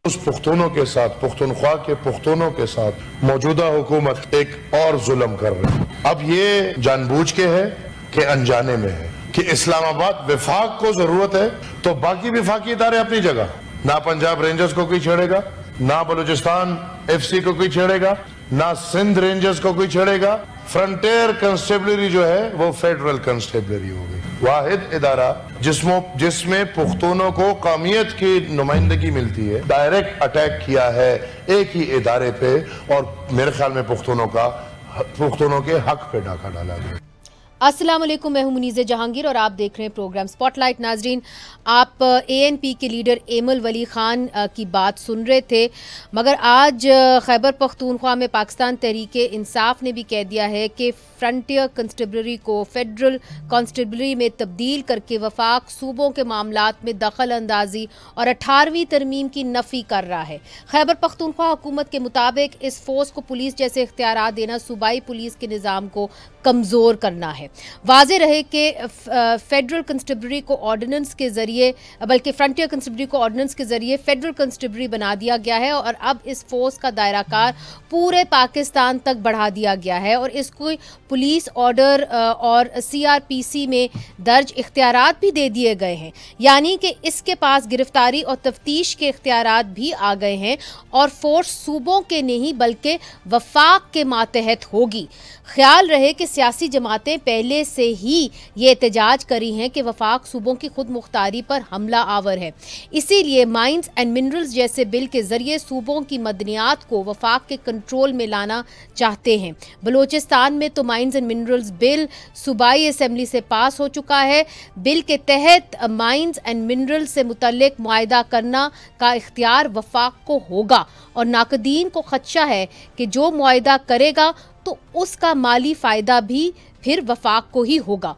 اس پختونوں کے ساتھ، پختونخوا کے پختونوں کے ساتھ موجودہ حکومت ایک اور ظلم کر رہی ہے. اب یہ جان بوجھ کے ہے کہ انجانے میں ہے کہ اسلام آباد وفاق کو ضرورت ہے تو باقی وفاقی ادارے اپنی جگہ، نہ پنجاب رینجرز کو کوئی چھیڑے گا، نہ بلوچستان ایف سی کو کوئی چھیڑے گا، نہ سندھ رینجرز کو کوئی چھیڑے گا. فرنٹیر کنسٹیبلری جو ہے وہ فیڈرل کنسٹیبلری ہو گئی، واحد ادارہ جس میں پختونوں کو قومیت کی نمائندگی ملتی ہے. ڈائریکٹ اٹیک کیا ہے ایک ہی ادارے پہ اور میرے خیال میں پختونوں کے حق پہ ڈاکہ ڈالا گیا. السلام علیکم، میں ہوں منیزہ جہانگیر اور آپ دیکھ رہے ہیں پروگرام سپاٹ لائٹ. ناظرین، آپ اے این پی کے لیڈر ایمل ولی خان کی بات سن رہے تھے، مگر آج خیبر پختونخوا میں پاکستان تحریک انصاف نے بھی کہہ دیا ہے کہ فرنٹیئر کنسٹیبلری کو فیڈرل کانسٹیبلری میں تبدیل کر کے وفاق صوبوں کے معاملات میں دخل اندازی اور 18ویں ترمیم کی نفی کر رہا ہے. خیبر پختونخوا حکومت کے مطابق اس فورس کو پولیس جیسے اختیارات دینا صوبائی پولیس کے نظام کو کمزور کرنا ہے. واضح رہے کہ فیڈرل کنسٹیبلری کو آرڈیننس کے ذریعے، بلکہ فرنٹیئر کنسٹیبلری کو آرڈیننس کے ذریعے فیڈرل کنسٹیبلری بنا دیا گیا ہے اور اب اس فورس کا دائرہ کار پورے پاکستان تک بڑھا دیا گیا ہے اور اس کو پولیس آرڈر اور سی آر پی سی میں درج اختیارات بھی دے دیے گئے ہیں، یعنی کہ اس کے پاس گرفتاری اور تفتیش کے اختیارات بھی آ گئے ہیں اور فورس صوبوں کے نہیں بلکہ وفاق کے ماتحت ہوگی. خیال رہے کہ سیاسی جماعتیں پہلے سے ہی یہ احتجاج کری ہیں کہ وفاق صوبوں کی خود مختاری پر حملہ آور ہے، اسی لیے مائنز اینڈ منرلز جیسے بل کے ذریعے صوبوں کی معدنیات کو وفاق کے کنٹرول میں لانا چاہتے ہیں. بلوچستان میں تو مائنز اینڈ منرلز بل صوبائی اسمبلی سے پاس ہو چکا ہے. بل کے تحت مائنز اینڈ منرلز سے متعلق معاہدہ کرنا کا اختیار وفاق کو ہوگا اور ناقدین کو خدشہ ہے کہ جو معاہدہ کرے گا تو اس کا مالی فائدہ بھی پھر وفاق کو ہی ہوگا.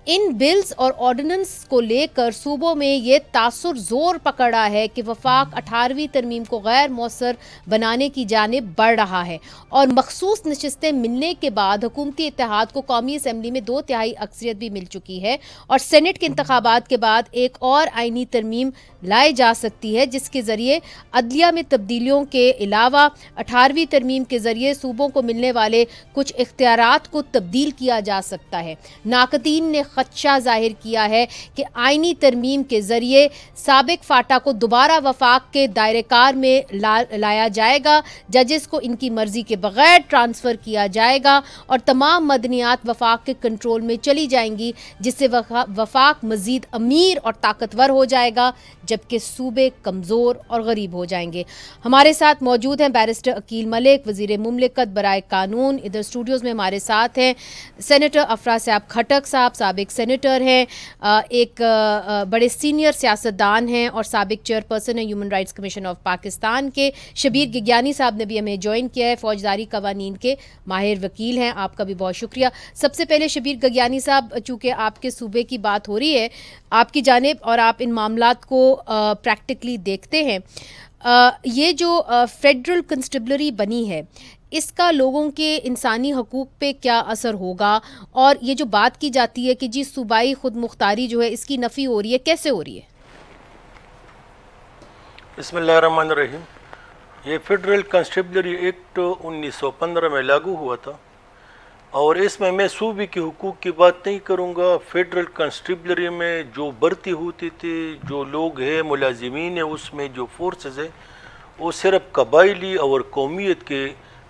ان بلز اور آرڈیننس کو لے کر صوبوں میں یہ تاثر زور پکڑا ہے کہ وفاق 18ویں ترمیم کو غیر مؤثر بنانے کی جانب بڑھ رہا ہے اور مخصوص نشستیں ملنے کے بعد حکومتی اتحاد کو قومی اسمبلی میں 2/3 اکثریت بھی مل چکی ہے اور سینٹ کے انتخابات کے بعد ایک اور آئینی ترمیم لائی جا سکتی ہے جس کے ذریعے عدلیہ میں تبدیلیوں کے علاوہ 18ویں ترمیم کے ذریعے صوبوں کو ملنے والے کچھ اختیارات کو تبدیل کیا جا سکتا ہے. ناقدین نے خدشہ ظاہر کیا ہے کہ آئینی ترمیم کے ذریعے سابق فاٹا کو دوبارہ وفاق کے دائرے کار میں لایا جائے گا، ججز کو ان کی مرضی کے بغیر ٹرانسفر کیا جائے گا اور تمام مدنیات وفاق کے کنٹرول میں چلی جائیں گی، جس سے وفاق مزید امیر اور طاقتور ہو جائے گا جبکہ صوبے کمزور اور غریب ہو جائیں گے. ہمارے ساتھ موجود ہیں بیرسٹر عقیل ملک، وزیر مملکت برائے قانون. ادھر اسٹوڈیوز میں ہمارے ساتھ ہیں سینیٹر افرا صاحب کھٹک صاحب، سابق سینیٹر ہیں، ایک بڑے سینئر سیاستدان ہیں اور سابق چیئرپرسن ہیں human rights commission of Pakistan کے. شبیر گگیانی صاحب نے بھی ہمیں جوائن کیا ہے، فوجداری قوانین کے ماہر وکیل ہیں. آپ کا بھی بہت شکریہ. سب سے پہلے شبیر گگیانی صاحب، چونکہ آپ کے صوبے کی بات ہو رہی ہے، آپ کی جانب اور آپ ان معاملات کو پریکٹیکلی دیکھتے ہیں، یہ جو فیڈرل کنسٹیبلری بنی ہے اس کا لوگوں کے انسانی حقوق پہ کیا اثر ہوگا، اور یہ جو بات کی جاتی ہے کہ جی صوبائی خود مختاری جو ہے اس کی نفی ہو رہی ہے، کیسے ہو رہی ہے؟ بسم اللہ الرحمن الرحیم. یہ فیڈرل کنسٹیبلری ایکٹ 1915 میں لاگو ہوا تھا اور اس میں صوبے کے حقوق کی بات نہیں کروں گا. فیڈرل کنسٹیبلری میں جو بھرتی ہوتی تھی، جو لوگ ہیں ملازمین ہیں، اس میں جو فورسز ہیں وہ صرف قبائلی اور قومیت کے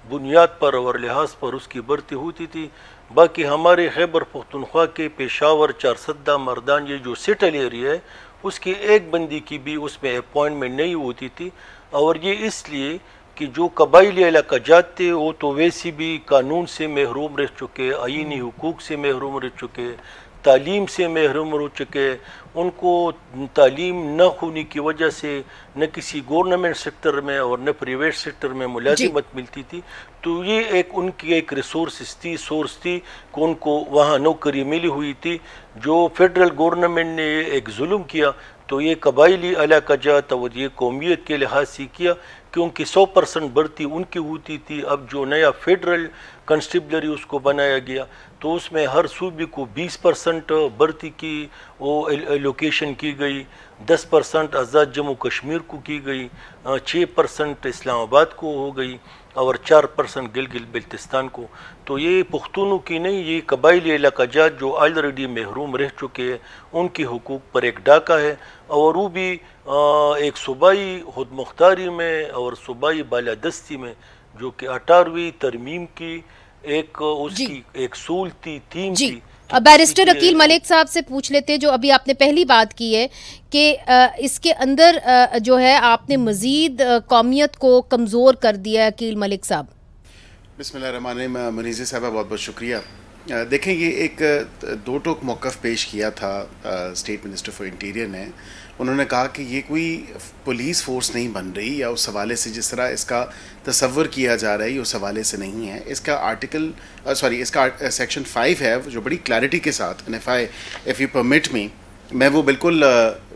بنیاد پر اور لحاظ پر اس کی بھرتی ہوتی تھی. باقی ہمارے خیبر پختونخوا کے پشاور، چارسدہ، مردان، یہ جو سیٹل ایریا ہے اس کی ایک بندی کی بھی اس میں اپوائنٹمنٹ نہیں ہوتی تھی. اور یہ اس لیے کہ جو قبائلی علاقہ جات تھے وہ تو ویسی بھی قانون سے محروم رہ چکے، آئینی حقوق سے محروم رہ چکے، تعلیم سے محروم ہو چکے. ان کو تعلیم نہ ہونے کی وجہ سے نہ کسی گورنمنٹ سیکٹر میں اور نہ پرائیویٹ سیکٹر میں ملازمت ملتی تھی. تو یہ ان کی ایک ریسورس تھی کہ ان کو وہاں نوکری ملی ہوئی تھی. جو فیڈرل گورنمنٹ نے ایک ظلم کیا تو یہ قبائلی علاقہ جات اور یہ قومیت کے لحاظ سے کیا، کیونکہ 100% بھرتی ان کی ہوتی تھی. اب جو نیا فیڈرل کنسٹیبلری اس کو بنایا گیا تو اس میں ہر صوبے کو 20% بھرتی کی وہ ایلوکیشن کی گئی، 10% آزاد جموں کشمیر کو کی گئی، 6% اسلام آباد کو ہو گئی اور 4% گلگت بلتستان کو. تو یہ پختونوں کی نہیں، یہ قبائلی علاقہ جات جو آلریڈی محروم رہ چکے ہیں ان کی حقوق پر ایک ڈاکہ ہے، اور وہ بھی ایک صوبائی خود مختاری میں اور صوبائی بالادستی میں، جو کہ 18ویں ترمیم کی ایک اس کی ایک اصول تھی، تھیم تھی. بیرسٹر عقیل ملک صاحب سے پوچھ لیتے، جو ابھی آپ نے پہلی بات کی ہے کہ اس کے اندر جو ہے آپ نے مزید قومیت کو کمزور کر دیا ہے. عقیل ملک صاحب. بسم اللہ الرحمن الرحیم. منیزہ صاحبہ بہت بہت شکریہ. دیکھیں یہ ایک دو ٹوک موقف پیش کیا تھا اسٹیٹ منسٹر فار انٹیریئر نے. انہوں نے کہا کہ یہ کوئی پولیس فورس نہیں بن رہی، یا اس حوالے سے جس طرح اس کا تصور کیا جا رہا ہے یہ اس حوالے سے نہیں ہے. اس کا اس کا سیکشن 5 ہے جو بڑی کلیئرٹی کے ساتھ، if you permit me، میں وہ بالکل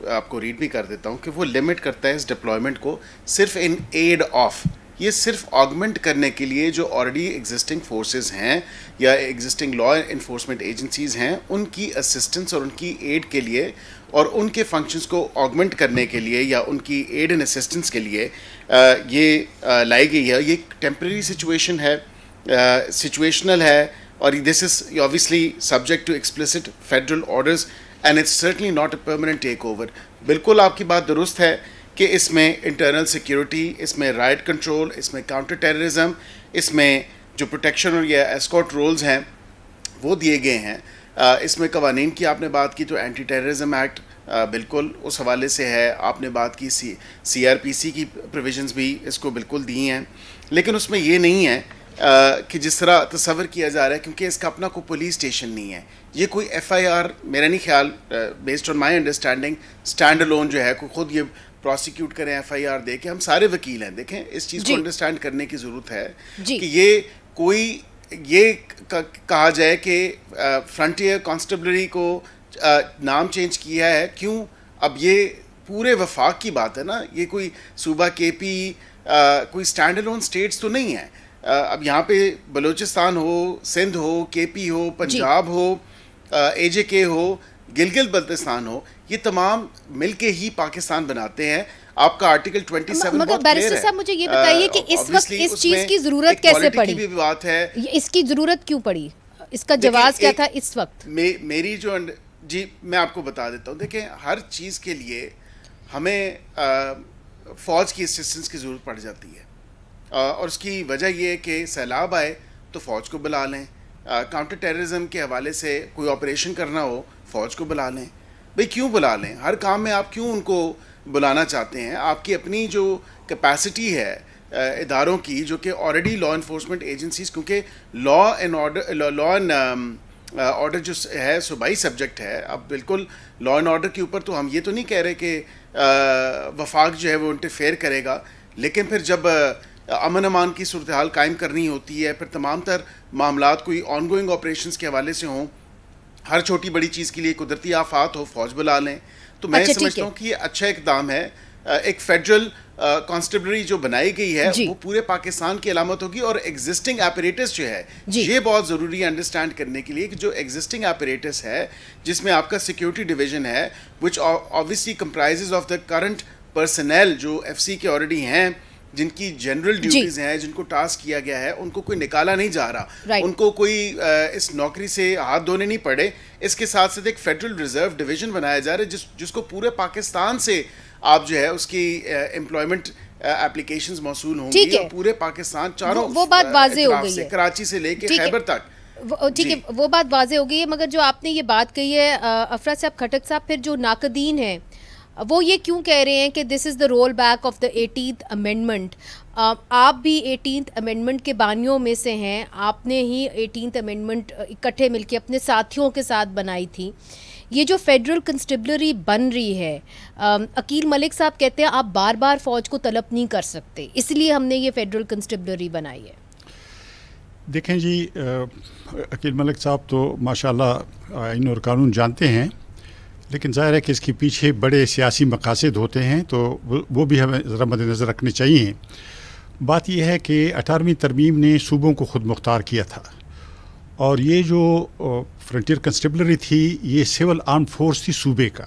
آپ کو ریڈ بھی کر دیتا ہوں کہ وہ لمٹ کرتا ہے اس ڈپلائمنٹ کو صرف ان ایڈ آف، یہ صرف آگمنٹ کرنے کے لیے جو آلریڈی ایگزسٹنگ فورسز ہیں یا ایگزسٹنگ لا انفورسمنٹ ایجنسیز ہیں ان کی اسسٹنس اور ان کی ایڈ کے لیے اور ان کے فنکشنز کو آگمنٹ کرنے کے لیے یا ان کی ایڈ اینڈ اسسٹنس کے لیے یہ لائی گئی ہے. یہ ٹیمپریری سچویشن ہے، سچویشنل ہے، اور دس از obviously subject to explicit federal orders and it's certainly not a permanent takeover. بالکل آپ کی بات درست ہے کہ اس میں انٹرنل سیکیورٹی، اس میں رائٹ کنٹرول، اس میں کاؤنٹر ٹیررزم، اس میں جو پروٹیکشن اور یہ ایسکورٹ رولز ہیں وہ دیے گئے ہیں. اس میں قوانین کی آپ نے بات کی تو اینٹی ٹیررزم ایکٹ بالکل اس حوالے سے ہے. آپ نے بات کی CRPC کی پروویژنز بھی اس کو بالکل دی ہیں، لیکن اس میں یہ نہیں ہے کہ جس طرح تصور کیا جا رہا ہے، کیونکہ اس کا اپنا کوئی پولیس اسٹیشن نہیں ہے. یہ کوئی FIR میرا نہیں خیال، based on my understanding, stand alone جو ہے کوئی خود یہ پروسیکیوٹ کریں FIR دے کے. ہم سارے وکیل ہیں، دیکھیں اس چیز کو انڈرسٹینڈ کرنے کی ضرورت ہے کہ یہ کوئی یہ کہا جائے کہ فرنٹیئر کانسٹیبلری کو نام چینج کیا ہے کیوں. اب یہ پورے وفاق کی بات ہے نا، یہ کوئی صوبہ KP کوئی اسٹینڈ الون اسٹیٹس تو نہیں ہے. اب یہاں پہ بلوچستان ہو، سندھ ہو، KP ہو، پنجاب ہو، AJK ہو، گلگت بلتستان ہو، یہ تمام مل کے ہی پاکستان بناتے ہیں. آپ کا آرٹیکل 27 مگر بیرسٹر صاحب مجھے یہ بتائیے کہ اس وقت اس چیز کی ضرورت کیسے پڑی؟ بھی بات ہے اس کی ضرورت کیوں پڑی، اس کا جواز کیا تھا اس وقت؟ میری جو جی میں آپ کو بتا دیتا ہوں. دیکھیں ہر چیز کے لیے ہمیں فوج کی اسسٹنس کی ضرورت پڑ جاتی ہے، اور اس کی وجہ یہ ہے کہ سیلاب آئے تو فوج کو بلا لیں. کاؤنٹر ٹیررزم کے حوالے سے کوئی آپریشن کرنا ہو فوج کو بلا لیں. بھئی کیوں بلا لیں؟ ہر کام میں آپ کیوں ان کو بلانا چاہتے ہیں؟ آپ کی اپنی جو کیپیسٹی ہے اداروں کی، جو کہ آلریڈی لا انفورسمنٹ ایجنسیز، کیونکہ لا اینڈ آرڈر جو ہے صوبائی سبجیکٹ ہے. اب بالکل لا اینڈ آرڈر کے اوپر تو ہم یہ تو نہیں کہہ رہے کہ وفاق جو ہے وہ انٹرفیئر کرے گا، لیکن پھر جب امن امان کی صورتحال قائم کرنی ہوتی ہے، پھر تمام تر معاملات کوئی آن گوئنگ آپریشنز کے حوالے سے ہوں، ہر چھوٹی بڑی چیز کے لیے قدرتی آفات ہو، فوج بلا لیں. تو میں سمجھتا ہوں کہ یہ اچھا اقدام ہے. ایک فیڈرل کانسٹیبلری جو بنائی گئی ہے وہ پورے پاکستان کی علامت ہوگی. اور ایگزسٹنگ ایپریٹس جو ہے یہ بہت ضروری ہے انڈرسٹینڈ کرنے کے لیے کہ جو ایگزسٹنگ ایپریٹس ہے جس میں آپ کا سیکیورٹی ڈویژن ہے وچ obviously comprises of the current personnel جو FC کے آلریڈی ہیں، جن کی جنرل ڈیوٹیز ہیں، جن کو ٹاسک کیا گیا ہے، ان کو کوئی نکالا نہیں جا رہا، ان کو کوئی اس نوکری سے ہاتھ دھونے نہیں پڑے. اس کے ساتھ ساتھ ایک فیڈرل ریزرو ڈویژن بنایا جا رہا ہے جس کو پورے پاکستان سے آپ جو ہے اس کی امپلائمنٹ اپلیکیشنز موصول ہوں گی، اور پورے پاکستان چاروں وہ بات واضح ہو گئی ہے، کراچی سے لے کے خیبر تک. ٹھیک ہے، وہ بات واضح ہو گئی ہے. مگر جو آپ نے یہ بات کہی ہے افراد صاحب کھٹک صاحب، پھر جو ناقدین ہیں وہ یہ کیوں کہہ رہے ہیں کہ this is the roll back of the 18th amendment? آپ بھی 18th امینڈمنٹ کے بانیوں میں سے ہیں، آپ نے ہی 18th امینڈمنٹ اکٹھے مل کے اپنے ساتھیوں کے ساتھ بنائی تھی. یہ جو فیڈرل کنسٹیبلری بن رہی ہے، عقیل ملک صاحب کہتے ہیں آپ بار بار فوج کو طلب نہیں کر سکتے، اس لیے ہم نے یہ فیڈرل کنسٹیبلری بنائی ہے. دیکھیں جی، عقیل ملک صاحب تو ماشاءاللہ آئین اور قانون جانتے ہیں، لیکن ظاہر ہے کہ اس کے پیچھے بڑے سیاسی مقاصد ہوتے ہیں، تو وہ بھی ہمیں ذرا مد نظر رکھنے چاہیے. بات یہ ہے کہ 18ویں ترمیم نے صوبوں کو خود مختار کیا تھا، اور یہ جو فرنٹیئر کنسٹیبلری تھی یہ سول آرم فورس تھی صوبے کا.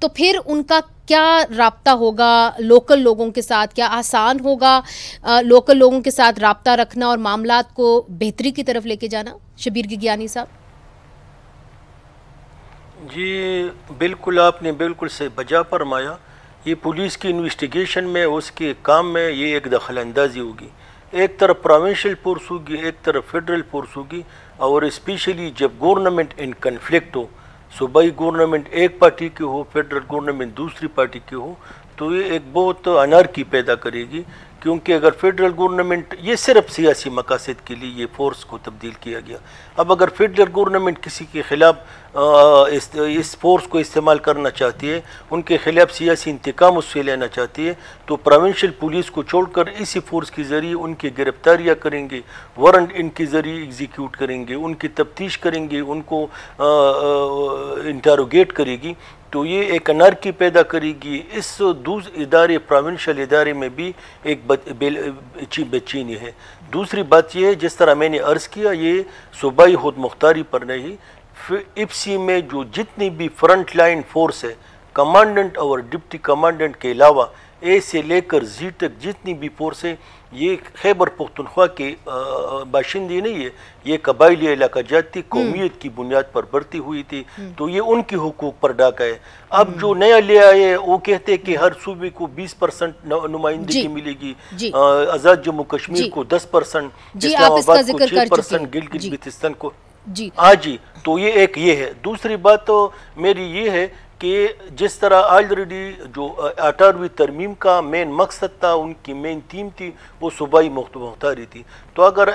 تو پھر ان کا کیا رابطہ ہوگا لوکل لوگوں کے ساتھ؟ کیا آسان ہوگا لوکل لوگوں کے ساتھ رابطہ رکھنا اور معاملات کو بہتری کی طرف لے کے جانا؟ شبیر گگیانی صاحب. جی بالکل، آپ نے بالکل سے بجا فرمایا. یہ پولیس کی انویسٹیگیشن میں، اس کے کام میں یہ ایک دخل اندازی ہوگی. ایک طرف پروونشل فورس ہوگی، ایک طرف فیڈرل فورس ہوگی، اور اسپیشلی جب گورنمنٹ ان کنفلکٹ ہو، صوبائی گورنمنٹ ایک پارٹی کی ہو، فیڈرل گورنمنٹ دوسری پارٹی کی ہو، تو یہ ایک بہت انارکی پیدا کرے گی. کیونکہ اگر فیڈرل گورنمنٹ، یہ صرف سیاسی مقاصد کے لیے یہ فورس کو تبدیل کیا گیا. اب اگر فیڈرل گورنمنٹ کسی کے خلاف اس فورس کو استعمال کرنا چاہتی ہے، ان کے خلاف سیاسی انتقام اس سے لینا چاہتی ہے، تو پروونشل پولیس کو چھوڑ کر اسی فورس کے ذریعے ان کی گرفتاریاں کریں گے، وارنٹ ان کے ذریعے ایگزیکیوٹ کریں گے، ان کی تفتیش کریں گے، ان کو انٹروگیٹ کرے گی. تو یہ ایک انارکی پیدا کرے گی. اس ادارے پروونشل ادارے میں بھی ایک بے چینی ہے. دوسری بات یہ ہے، جس طرح میں نے عرض کیا، یہ صوبائی خود مختاری پر نہیں. ایپسی میں جو جتنی بھی فرنٹ لائن فورس ہے، کمانڈنٹ اور ڈپٹی کمانڈنٹ کے علاوہ اے سے لے کر زی تک جتنی بھی فورس ہے، یہ خیبر پختونخوا کے باشندے نہیں ہے، یہ قبائلی علاقہ جاتی قومیت کی بنیاد پر بڑھتی ہوئی تھی. تو یہ ان کے حقوق پر ڈاکہ ہے. اب جو نیا لے آئے وہ کہتے کہ ہر صوبے کو 20% نمائندگی ملے گی، آزاد جموں کشمیر کو 10%، اسلام آباد کو 6%، گلگت بلتستان کو. ہاں جی، تو یہ ایک یہ ہے. دوسری بات تو میری یہ ہے کہ جس طرح آلریڈی جو 18ویں ترمیم کا مین مقصد تھا، ان کی مین تھیم تھی، وہ صوبائی مختاری تھی. تو اگر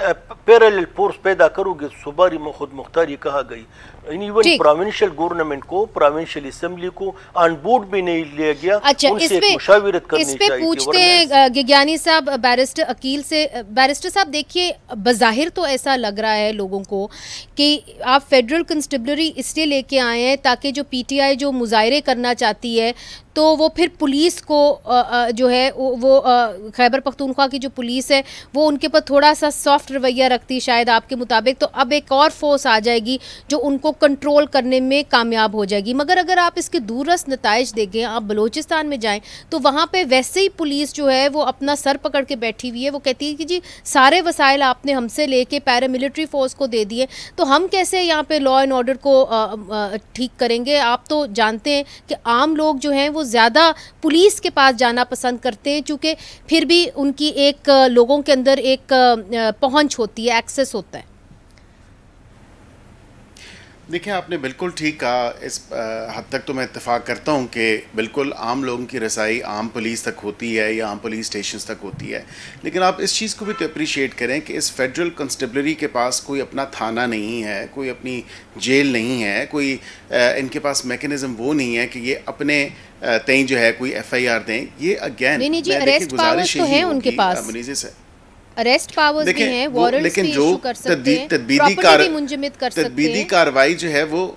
پیرالل فورس پیدا کرو گے، صوبائی خود مختاری کہا گئی. ایون پروونشل گورنمنٹ کو، پروونشل اسمبلی کو آن بورڈ بھی نہیں لیا گیا. ان سے مشاورت کرنی چاہیے. اس پہ پوچھتے ہیں گگیانی صاحب بیرسٹر عقیل سے. بیرسٹر صاحب دیکھیے، بظاہر تو ایسا لگ رہا ہے لوگوں کو کہ آپ فیڈرل کنسٹیبلری اس لیے لے کے آئے ہیں تاکہ جو پی ٹی آئی جو مظاہرے کرنا چاہتی ہے تو وہ پھر پولیس کو جو ہے وہ خیبر پختونخوا کی جو پولیس ہے وہ ان کے پر تھوڑا سا سافٹ رویہ رکھتی شاید آپ کے مطابق. تو اب ایک اور فورس آ جائے گی جو ان کو کنٹرول کرنے میں کامیاب ہو جائے گی. مگر اگر آپ اس کے دوررس نتائج دیکھیں، آپ بلوچستان میں جائیں تو وہاں پہ ویسے ہی پولیس جو ہے وہ اپنا سر پکڑ کے بیٹھی ہوئی ہے. وہ کہتی ہے کہ جی سارے وسائل آپ نے ہم سے لے کے پیراملٹری فورس کو دے دیے، تو ہم کیسے یہاں پہ لا اینڈ آرڈر کو ٹھیک کریں گے؟ آپ تو جانتے ہیں کہ عام لوگ جو ہیں وہ زیادہ پولیس کے پاس جانا پسند کرتے ہیں، چونکہ پھر بھی ان کی ایک لوگوں کے اندر ایک پہنچ ہوتی ہے، ایکسس ہوتا ہے. دیکھیں، آپ نے بالکل ٹھیک کہا. اس حد تک تو میں اتفاق کرتا ہوں کہ بالکل عام لوگوں کی رسائی عام پولیس تک ہوتی ہے یا عام پولیس اسٹیشنز تک ہوتی ہے. لیکن آپ اس چیز کو بھی تو اپریشیٹ کریں کہ اس فیڈرل کنسٹیبلری کے پاس کوئی اپنا تھانہ نہیں ہے، کوئی اپنی جیل نہیں ہے، کوئی ان کے پاس میکنزم وہ نہیں ہے کہ یہ اپنے تئیں جو ہے کوئی ایف آئی آر دیں. یہ اگین گزارش ہے ان کے پاس، اریسٹ پاورز بھی ہیں، وارنٹس بھی ایشو کر سکتے ہیں، پراپرٹی بھی منجمد کر سکتے ہیں. تدبیری کارروائی جو ہے وہ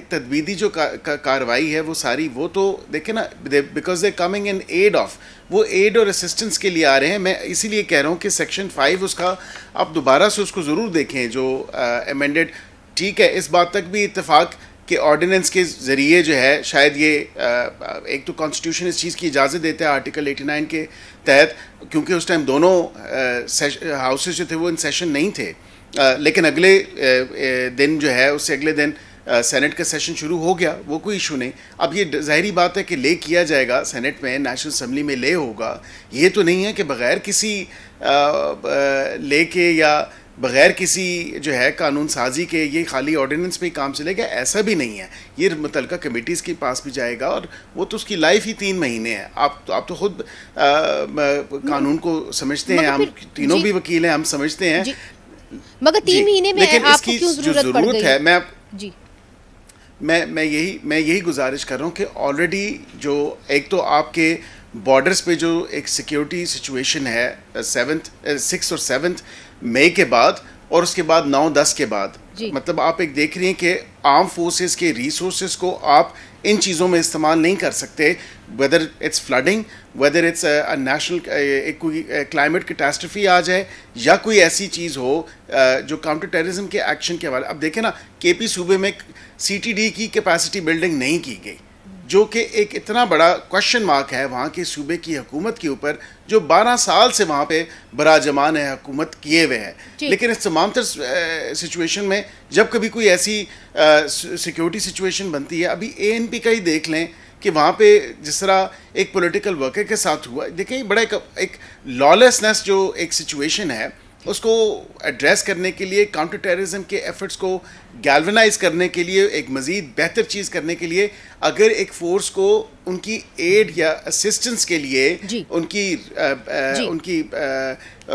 تدبیری جو کارروائی ہے وہ ساری، وہ تو دیکھیں نا، because they coming in aid of, وہ ایڈ اور اسسٹنس کے لیے آ رہے ہیں. میں اسی لیے کہہ رہا ہوں کہ سیکشن 5 اس کا آپ دوبارہ سے اس کو ضرور دیکھیں جو ایمینڈڈ. ٹھیک ہے، اس بات تک بھی اتفاق کہ آرڈیننس کے ذریعے جو ہے شاید یہ ایک تو کانسٹیٹیوشن اس چیز کی اجازت دیتا ہے آرٹیکل 89 کے تحت، کیونکہ اس ٹائم دونوں ہاؤسز جو تھے وہ ان سیشن نہیں تھے، لیکن اگلے دن جو ہے اس سے اگلے دن سینٹ کا سیشن شروع ہو گیا، وہ کوئی ایشو نہیں. اب یہ ظاہری بات ہے کہ لے کیا جائے گا سینٹ میں، نیشنل اسمبلی میں لے ہوگا. یہ تو نہیں ہے کہ بغیر کسی لے کے یا بغیر کسی جو ہے قانون سازی کے یہ خالی آرڈیننس پہ ہی کام چلے گا، ایسا بھی نہیں ہے. یہ متعلقہ کمیٹیز کے پاس بھی جائے گا، اور وہ تو اس کی لائف ہی 3 مہینے ہے. آپ تو خود قانون کو سمجھتے ہیں، ہم تینوں بھی وکیل ہیں، ہم سمجھتے ہیں. مگر 3 مہینے میں آپ کو کیوں ضرورت پڑ گئی ہے؟ میں یہی گزارش کر رہا ہوں کہ آلریڈی جو ایک تو آپ کے بارڈرز پہ جو ایک سیکیورٹی سچویشن ہے 6 اور 7 مئی کے بعد، اور اس کے بعد 9-10 کے بعد، مطلب آپ ایک دیکھ رہی ہیں کہ آرم فورسز کے ریسورسز کو آپ ان چیزوں میں استعمال نہیں کر سکتے, whether it's flooding, whether it's national کوئی کلائمیٹ کیٹاسٹرفی آ جائے, یا کوئی ایسی چیز ہو جو کاؤنٹر ٹیررزم کے ایکشن کے حوالے. اب دیکھیں نا, کے پی صوبے میں CTD کی کیپیسٹی بلڈنگ نہیں کی گئی, جو کہ ایک اتنا بڑا کوشچن مارک ہے وہاں کے صوبے کی حکومت کے اوپر, جو 12 سال سے وہاں پہ براجمان ہے حکومت کیے ہوئے ہیں. لیکن اس تمام تر سچویشن میں جب کبھی کوئی ایسی سیکیورٹی سچویشن بنتی ہے, ابھی ANP کا ہی دیکھ لیں کہ وہاں پہ جس طرح ایک پولیٹیکل ورکر کے ساتھ ہوا, دیکھیں بڑا ایک لالسنس جو ایک سچویشن ہے, اس کو ایڈریس کرنے کے لیے, کاؤنٹر ٹیررزم کے ایفرٹس کو گیلونائز کرنے کے لیے, ایک مزید بہتر چیز کرنے کے لیے, اگر ایک فورس کو ان کی ایڈ یا اسسٹنس کے لیے ان کی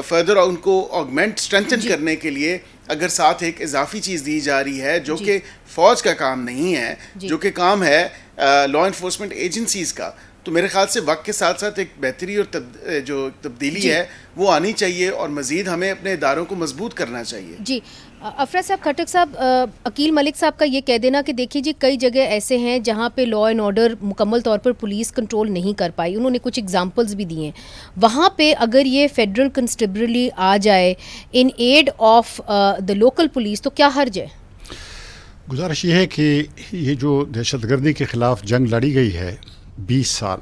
فردر ان کو آگمنٹ اسٹرینتھن کرنے کے لیے اگر ساتھ ایک اضافی چیز دی جا رہی ہے, جو کہ فوج کا کام نہیں ہے, جو کہ کام ہے لا انفورسمنٹ ایجنسیز کا, تو میرے خیال سے وقت کے ساتھ ساتھ ایک بہتری اور جو تبدیلی ہے وہ آنی چاہیے, اور مزید ہمیں اپنے اداروں کو مضبوط کرنا چاہیے. جی افراد صاحب, کھٹک صاحب, عقیل ملک صاحب کا یہ کہہ دینا کہ دیکھیے جی کئی جگہ ایسے ہیں جہاں پہ لا اینڈ آرڈر مکمل طور پر پولیس کنٹرول نہیں کر پائی, انہوں نے کچھ ایگزامپلز بھی دیے ہیں, وہاں پہ اگر یہ فیڈرل کنسٹیبلری آ جائے in aid of the local police تو کیا حرج ہے؟ گزارش یہ ہے کہ یہ جو دہشت گردی کے خلاف جنگ لڑی گئی ہے 20 سال,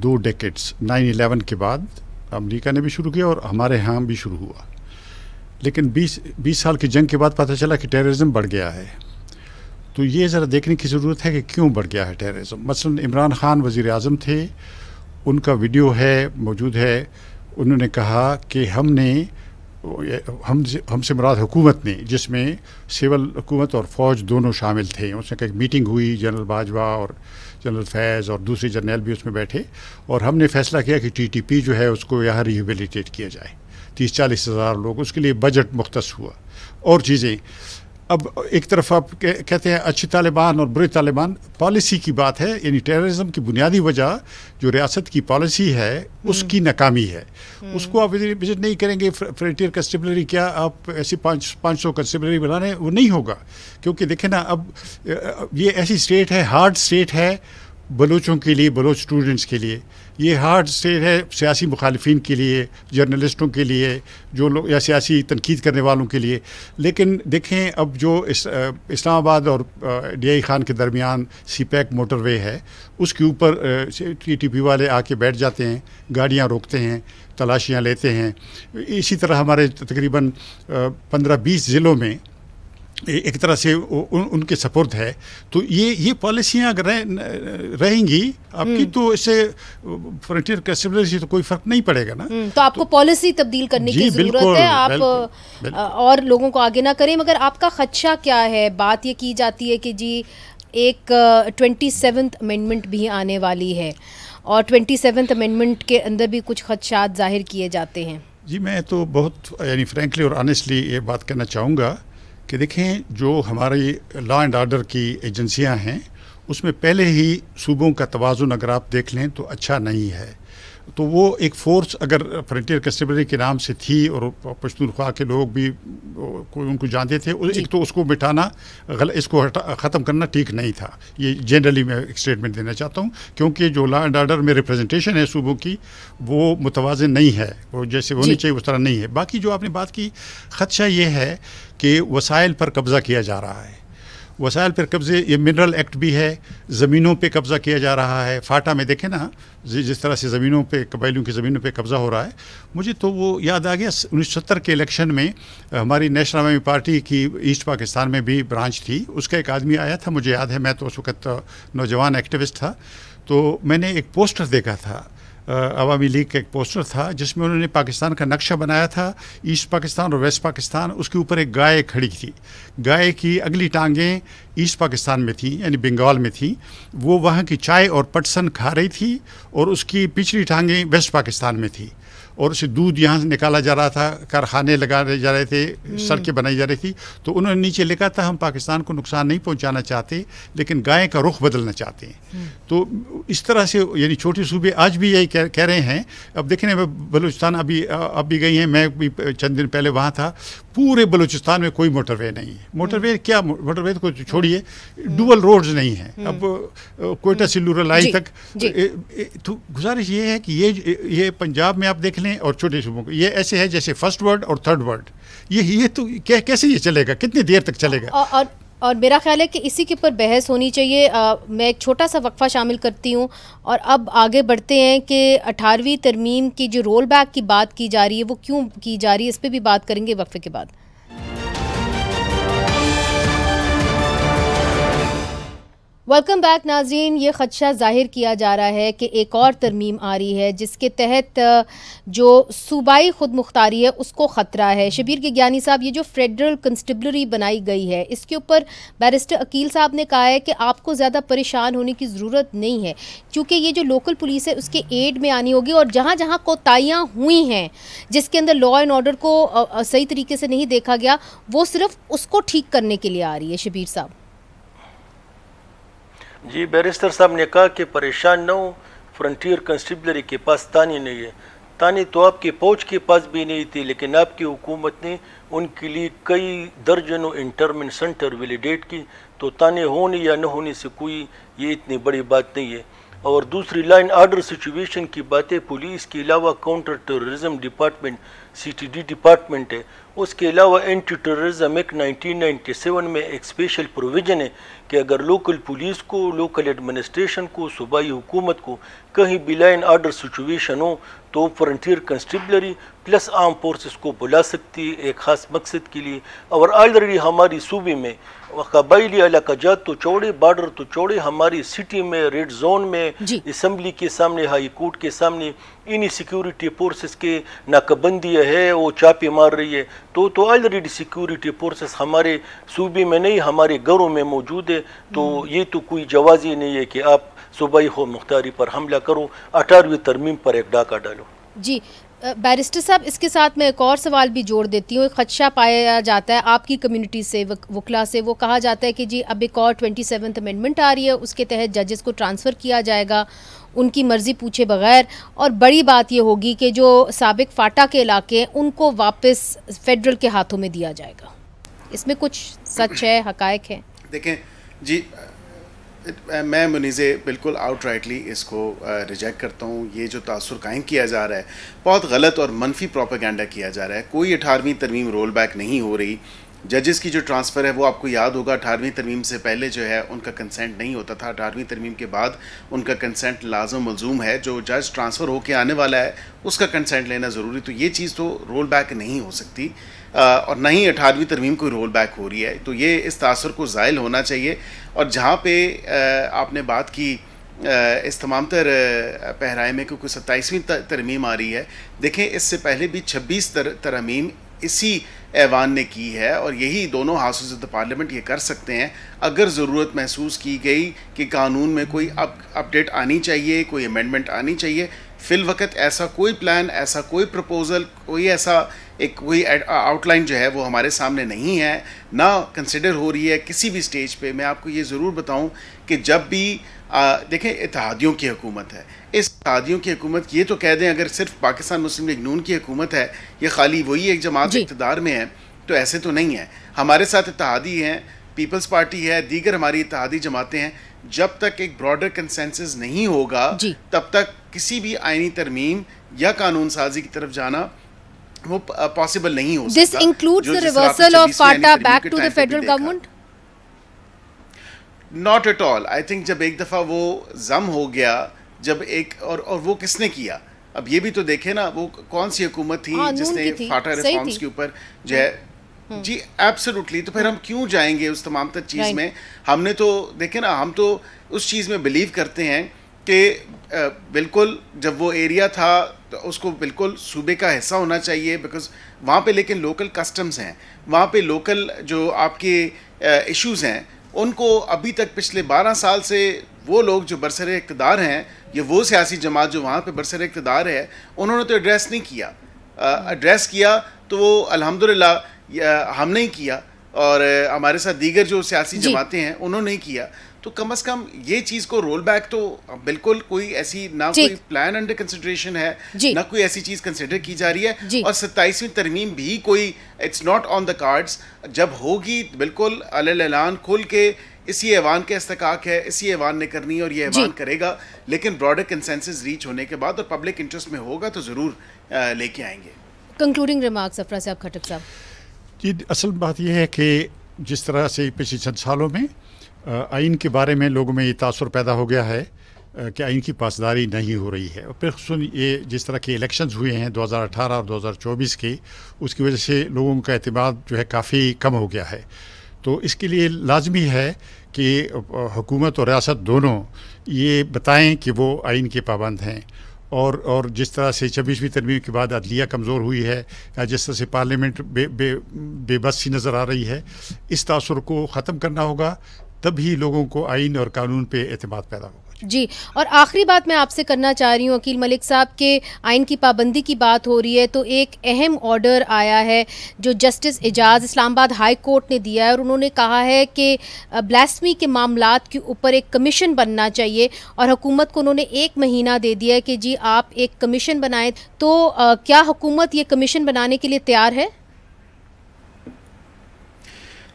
2 ڈیکیڈز, 9/11 کے بعد امریکہ نے بھی شروع کیا اور ہمارے ہاں بھی شروع ہوا, لیکن 20 سال کی جنگ کے بعد پتہ چلا کہ ٹیررزم بڑھ گیا ہے. تو یہ ذرا دیکھنے کی ضرورت ہے کہ کیوں بڑھ گیا ہے ٹیررزم. مثلا عمران خان وزیر اعظم تھے, ان کا ویڈیو ہے موجود ہے, انہوں نے کہا کہ ہم سے مراد حکومت نے, جس میں سول حکومت اور فوج دونوں شامل تھے, اس میں ایک میٹنگ ہوئی, جنرل باجوہ اور جنرل فیض اور دوسرے جرنیل بھی اس میں بیٹھے, اور ہم نے فیصلہ کیا کہ TTP جو ہے اس کو یہاں ریہیبلیٹیٹ کیا جائے, 30-40 ہزار لوگ, اس کے لیے بجٹ مختص ہوا اور چیزیں. اب ایک طرف آپ کہتے ہیں اچھی طالبان اور برے طالبان, پالیسی کی بات ہے, یعنی ٹیررزم کی بنیادی وجہ جو ریاست کی پالیسی ہے اس کی ناکامی ہے. اس کو آپ وزٹ نہیں کریں گے, فرنٹیئر کنسٹیبلری کیا آپ ایسی 500 کنسٹیبلری بنانے, وہ نہیں ہوگا. کیونکہ دیکھیں نا, اب یہ ایسی اسٹیٹ ہے, ہارڈ اسٹیٹ ہے بلوچوں کے لیے, بلوچ اسٹوڈنٹس کے لیے, یہ ہارڈ اسٹیٹ ہے سیاسی مخالفین کے لیے, جرنلسٹوں کے لیے, جو لوگ یا سیاسی تنقید کرنے والوں کے لیے. لیکن دیکھیں اب جو اسلام آباد اور DI خان کے درمیان CPEC موٹر وے ہے, اس کے اوپر TTP والے آ کے بیٹھ جاتے ہیں, گاڑیاں روکتے ہیں, تلاشیاں لیتے ہیں. اسی طرح ہمارے تقریباً 15-20 ضلعوں میں ایک طرح سے ان کے سپرد ہے. تو یہ پالیسیاں اگر رہیں گی آپ کی, تو اس سے فرنٹیئر کنسٹیبلری سے تو کوئی فرق نہیں پڑے گا نا. تو آپ کو پالیسی تبدیل کرنے کی ضرورت ہے, آپ اور لوگوں کو آگے نہ کریں. مگر آپ کا خدشہ کیا ہے؟ بات یہ کی جاتی ہے کہ جی ایک 27th امینڈمنٹ بھی آنے والی ہے, اور 27th امینڈمنٹ کے اندر بھی کچھ خدشات ظاہر کیے جاتے ہیں. جی میں تو بہت یعنی فرینکلی اور آنیسٹلی یہ بات کہنا چاہوں گا کہ دیکھیں, جو ہماری لا اینڈ آرڈر کی ایجنسیاں ہیں اس میں پہلے ہی صوبوں کا توازن اگر آپ دیکھ لیں تو اچھا نہیں ہے. تو وہ ایک فورس اگر فرنٹیئر کنسٹیبلری کے نام سے تھی, اور پشتونخوا کے لوگ بھی ان کو جانتے تھے, ایک تو اس کو بٹھانا, اس کو ختم کرنا ٹھیک نہیں تھا. یہ جنرلی میں ایک اسٹیٹمنٹ دینا چاہتا ہوں, کیونکہ جو لا اینڈ آرڈر میں ریپرزنٹیشن ہے صوبوں کی وہ متوازن نہیں ہے, وہ جیسے ہونی چاہیے اس طرح نہیں ہے. باقی جو آپ نے بات کی, خدشہ یہ ہے کہ وسائل پر قبضہ کیا جا رہا ہے. وسائل پر قبضے, یہ منرل ایکٹ بھی ہے, زمینوں پہ قبضہ کیا جا رہا ہے. فاٹا میں دیکھیں نا جس طرح سے زمینوں پہ, قبائلیوں کی زمینوں پہ قبضہ ہو رہا ہے. مجھے تو وہ یاد آ گیا 1970 کے الیکشن میں ہماری نیشنل عوامی پارٹی کی ایسٹ پاکستان میں بھی برانچ تھی, اس کا ایک آدمی آیا تھا, مجھے یاد ہے, میں تو اس وقت نوجوان ایکٹیوسٹ تھا, تو میں نے ایک پوسٹر دیکھا تھا, عوامی لیگ کا ایک پوسٹر تھا, جس میں انہوں نے پاکستان کا نقشہ بنایا تھا, ایسٹ پاکستان اور ویسٹ پاکستان. اس کے اوپر ایک گائے کھڑی تھی, گائے کی اگلی ٹانگیں ایسٹ پاکستان میں تھیں, یعنی بنگال میں تھیں, وہ وہاں کی چائے اور پٹسن کھا رہی تھی, اور اس کی پچھلی ٹانگیں ویسٹ پاکستان میں تھی. اور اسے دودھ یہاں سے نکالا جا رہا تھا, کارخانے لگائے جا رہے تھے, سڑکیں بنائی جا رہی تھی, تو انہوں نے نیچے لکھا تھا ہم پاکستان کو نقصان نہیں پہنچانا چاہتے لیکن گائے کا رخ بدلنا چاہتے ہیں. تو اس طرح سے یعنی چھوٹے صوبے آج بھی یہی کہہ رہے ہیں. اب دیکھیں بلوچستان اب بھی گئی ہیں, میں بھی چند دن پہلے وہاں تھا, پورے بلوچستان میں کوئی موٹر وے نہیں ہے. موٹر وے کیا, موٹر وے کو چھوڑیے, ڈوبل روڈز نہیں ہیں. اب کوئٹہ سے لورالائی تک. تو گزارش یہ ہے کہ یہ پنجاب میں آپ دیکھ لیں اور چھوٹے صوبوں کو, یہ ایسے ہے جیسے فرسٹ ورلڈ اور تھرڈ ورلڈ. یہ تو کیسے یہ چلے گا, کتنی دیر تک چلے گا؟ اور میرا خیال ہے کہ اسی کے اوپر بحث ہونی چاہیے. میں ایک چھوٹا سا وقفہ شامل کرتی ہوں اور اب آگے بڑھتے ہیں کہ 18ویں ترمیم کی جو رول بیک کی بات کی جا رہی ہے وہ کیوں کی جا رہی ہے, اس پہ بھی بات کریں گے وقفے کے بعد. ویلکم بیک ناظرین. یہ خدشہ ظاہر کیا جا رہا ہے کہ ایک اور ترمیم آ رہی ہے جس کے تحت جو صوبائی خود مختاری ہے اس کو خطرہ ہے. شبیر گگیانی صاحب, یہ جو فیڈرل کنسٹیبلری بنائی گئی ہے اس کے اوپر بیرسٹر عقیل صاحب نے کہا ہے کہ آپ کو زیادہ پریشان ہونے کی ضرورت نہیں ہے کیونکہ یہ جو لوکل پولیس ہے اس کے ایڈ میں آنی ہوگی, اور جہاں جہاں کوتاہیاں ہوئی ہیں جس کے اندر لا اینڈ آرڈر کو صحیح طریقے سے نہیں دیکھا گیا وہ صرف اس کو ٹھیک کرنے کے لیے آ رہی ہے. شبیر صاحب. جی, بیرسٹر صاحب نے کہا کہ پریشان نہ ہو, فرنٹیئر کنسٹیبلری کے پاس تانی نہیں ہے. تانی تو آپ کی فوج کے پاس بھی نہیں تھی, لیکن آپ کی حکومت نے ان کے لیے کئی درجنوں انٹرمنٹ سینٹر ویلیڈیٹ کی. تو تانے ہونے یا نہ ہونے سے کوئی یہ اتنی بڑی بات نہیں ہے. اور دوسری لائن آرڈر سچویشن کی باتیں, پولیس کے علاوہ counter terrorism department CTD department ہے, اس کے علاوہ اینٹی ٹیررزم ایکٹ 1997 میں ایک اسپیشل پروویژن ہے کہ اگر لوکل پولیس کو, لوکل ایڈمنسٹریشن کو, صوبائی حکومت کو کہیں بھی لائن آرڈر سچویشن ہو تو فرنٹیئر کنسٹیبلری پلس آرم فورسز کو بلا سکتی ہے ایک خاص مقصد کے لیے. اور آلریڈی ہماری صوبے میں قبائلی علاقہ جات تو چوڑے, بارڈر تو چوڑے, ہماری سٹی میں, ریڈ زون میں, اسمبلی کے سامنے, ہائی کورٹ کے سامنے انہی سیکیورٹی فورسز کے ناکہ بندی ہے, وہ چاپے مار رہی ہے. تو آلریڈی سیکیورٹی فورسز ہمارے صوبے میں نہیں, ہمارے گھروں میں موجود ہے. تو یہ تو کوئی جواز ہی نہیں ہے کہ آپ صوبائی خود مختاری پر حملہ کرو, 18ویں ترمیم پر ایک ڈاکہ ڈالو. جی بیرسٹر صاحب, اس کے ساتھ میں ایک اور سوال بھی جوڑ دیتی ہوں. ایک خدشہ پایا جاتا ہے آپ کی کمیونٹی سے, وکلا سے, وہ کہا جاتا ہے کہ جی اب ایک اور 27th امینڈمنٹ آ رہی ہے, اس کے تحت ججز کو ٹرانسفر کیا جائے گا ان کی مرضی پوچھے بغیر, اور بڑی بات یہ ہوگی کہ جو سابق فاٹا کے علاقے ہیں ان کو واپس فیڈرل کے ہاتھوں میں دیا جائے گا. اس میں کچھ سچ ہے, حقائق ہیں؟ دیکھیں جی, میں منیزے بالکل آؤٹ رائٹلی اس کو ریجیکٹ کرتا ہوں. یہ جو تاثر قائم کیا جا رہا ہے بہت غلط اور منفی پروپیگنڈا کیا جا رہا ہے. کوئی 18ویں ترمیم رول بیک نہیں ہو رہی. ججز کی جو ٹرانسفر ہے وہ آپ کو یاد ہوگا 18ویں ترمیم سے پہلے جو ہے ان کا کنسنٹ نہیں ہوتا تھا, 18ویں ترمیم کے بعد ان کا کنسنٹ لازم ملزوم ہے. جو جج ٹرانسفر ہو کے آنے والا ہے اس کا کنسنٹ لینا ضروری. تو یہ چیز تو رول بیک نہیں ہو سکتی, اور نہ ہی 18ویں ترمیم کوئی رول بیک ہو رہی ہے. تو یہ اس تاثر کو زائل ہونا چاہیے. اور جہاں پہ آپ نے بات کی اس تمام تر پہرائے میں کہ کوئی 27ویں ترمیم آ رہی ہے, دیکھیں اس سے پہلے بھی 26 ترمیم اسی ایوان نے کی ہے, اور یہی دونوں ہاؤسز آف دا پارلیمنٹ یہ کر سکتے ہیں اگر ضرورت محسوس کی گئی کہ قانون میں کوئی اپڈیٹ آنی چاہیے, کوئی امینڈمنٹ آنی چاہیے. فی الوقت ایسا کوئی پلان, ایسا کوئی پروپوزل, کوئی ایسا کوئی آؤٹ لائن جو ہے وہ ہمارے سامنے نہیں ہے, نہ کنسیڈر ہو رہی ہے کسی بھی سٹیج پہ. میں آپ کو یہ ضرور بتاؤں کہ جب بھی دیکھیں اتحادیوں کی حکومت ہے, اس اتحادیوں کی حکومت یہ تو کہہ دیں اگر صرف پاکستان مسلم لیگ نون کی حکومت ہے, یہ خالی وہی ایک جماعت اقتدار میں ہے, تو ایسے تو نہیں ہے. ہمارے ساتھ اتحادی ہیں, پیپلز پارٹی ہے, دیگر ہماری اتحادی جماعتیں ہیں. جب تک ایک براڈر کنسنسس نہیں ہوگا تب تک کسی بھی آئینی ترمیم یا قانون سازی کی طرف جانا وہ پاسبل نہیں ہو سکتا. This includes the reversal of FATA back to the federal government? Not at all. I think جب ایک دفعہ وہ ضم ہو گیا, جب ایک اور وہ کس نے کیا, اب یہ بھی تو دیکھیں نا, وہ کون سی حکومت تھی جس نے فاٹا ریفارمز کے اوپر جو ہے. جی ایبسولوٹلی. تو پھر ہم کیوں جائیں گے اس تمام تر چیز میں؟ ہم نے تو دیکھیں نا, ہم تو اس چیز میں بلیو کرتے ہیں کہ بالکل جب وہ ایریا تھا تو اس کو بالکل صوبے کا حصہ ہونا چاہیے, بیکاز وہاں پہ لیکن لوکل کسٹمز ہیں, وہاں پہ لوکل جو آپ کے ایشوز ہیں ان کو ابھی تک پچھلے 12 سال سے وہ لوگ جو برسر اقتدار ہیں، یہ وہ سیاسی جماعت جو وہاں پہ برسر اقتدار ہے، انہوں نے تو ایڈریس نہیں کیا. ایڈریس کیا تو وہ الحمدللہ ہم نہیں کیا، اور ہمارے ساتھ دیگر جو سیاسی جماعتیں ہیں انہوں نے نہیں کیا. تو کم از کم یہ چیز کو رول بیک تو بالکل کوئی ایسی نہ کوئی پلان انڈر کنسیڈریشن ہے، نہ کوئی ایسی چیز کنسیڈر کی جا رہی ہے. اور 27ویں ترمیم بھی کوئی it's not on the cards. جب ہوگی بالکل علی اعلان کھل کے اسی ایوان کے استحقاق ہے، اسی ایوان نے کرنی ہے اور یہ ایوان کرے گا، لیکن براڈر کنسنسس ریچ ہونے کے بعد اور پبلک انٹرسٹ میں ہوگا تو ضرور لے کے آئیں گے. کنکلوڈنگ ریمارکس افرا صاحب، کھٹک صاحب. جی، اصل بات یہ ہے کہ جس طرح سے پچھلے چند سالوں میں آئین کے بارے میں لوگوں میں یہ تاثر پیدا ہو گیا ہے کہ آئین کی پاسداری نہیں ہو رہی ہے، اور پھر خصوصاً یہ جس طرح کے الیکشنز ہوئے ہیں 2018 اور 2024 کے، اس کی وجہ سے لوگوں کا اعتماد جو ہے کافی کم ہو گیا ہے. تو اس کے لیے لازمی ہے کہ حکومت اور ریاست دونوں یہ بتائیں کہ وہ آئین کے پابند ہیں، اور جس طرح سے 26ویں ترمیم کے بعد عدلیہ کمزور ہوئی ہے، یا جس طرح سے پارلیمنٹ بے بس سی نظر آ رہی ہے، اس تاثر کو ختم کرنا ہوگا، تبھی لوگوں کو آئین اور قانون پہ اعتماد پیدا ہوگا. جی، اور آخری بات میں آپ سے کرنا چاہ رہی ہوں عقیل ملک صاحب کہ آئین کی پابندی کی بات ہو رہی ہے تو ایک اہم آرڈر آیا ہے جو جسٹس اعجاز اسلام آباد ہائی کورٹ نے دیا ہے، اور انہوں نے کہا ہے کہ بلاسفمی کے معاملات کے اوپر ایک کمیشن بننا چاہیے، اور حکومت کو انہوں نے 1 مہینہ دے دیا ہے کہ جی آپ ایک کمیشن بنائیں. تو کیا حکومت یہ کمیشن بنانے کے لیے تیار ہے؟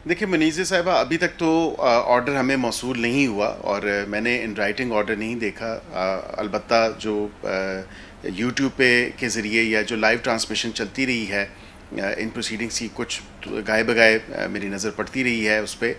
دیکھیں منیزہ صاحبہ، ابھی تک تو آرڈر ہمیں موصول نہیں ہوا، اور میں نے ان رائٹنگ آرڈر نہیں دیکھا. البتہ جو یوٹیوب پہ کے ذریعے یا جو لائیو ٹرانسمیشن چلتی رہی ہے ان پروسیڈنگس کی، کچھ گائے بگائے میری نظر پڑتی رہی ہے اس پہ.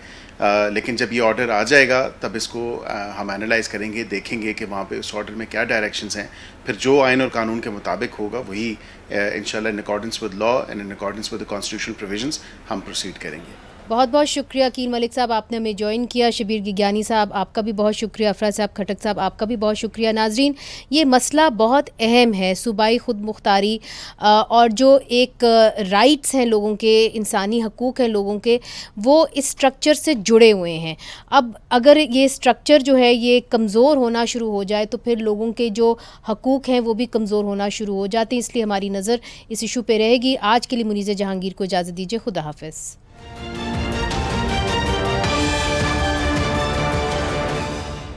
لیکن جب یہ آرڈر آ جائے گا تب اس کو ہم اینالائز کریں گے، دیکھیں گے کہ وہاں پہ اس آرڈر میں کیا ڈائریکشنز ہیں. پھر جو آئین اور قانون کے مطابق ہوگا وہی انشاءاللہ in accordance with law and in accordance with the constitutional provisions ہم پروسیڈ کریں گے. بہت بہت شکریہ عقیل ملک صاحب، آپ نے ہمیں جوائن کیا. شبیر گگیانی صاحب آپ کا بھی بہت شکریہ. افرا صاحب کھٹک صاحب آپ کا بھی بہت شکریہ. ناظرین، یہ مسئلہ بہت اہم ہے، صوبائی خود مختاری اور جو ایک رائٹس ہیں لوگوں کے، انسانی حقوق ہیں لوگوں کے، وہ اس اسٹرکچر سے جڑے ہوئے ہیں. اب اگر یہ اسٹرکچر جو ہے یہ کمزور ہونا شروع ہو جائے تو پھر لوگوں کے جو حقوق ہیں وہ بھی کمزور ہونا شروع ہو جاتے ہیں. اس لیے ہماری نظر اس ایشو پہ رہے گی. آج کے لیے منیزہ جہانگیر کو اجازت دیجیے. خدا حافظ.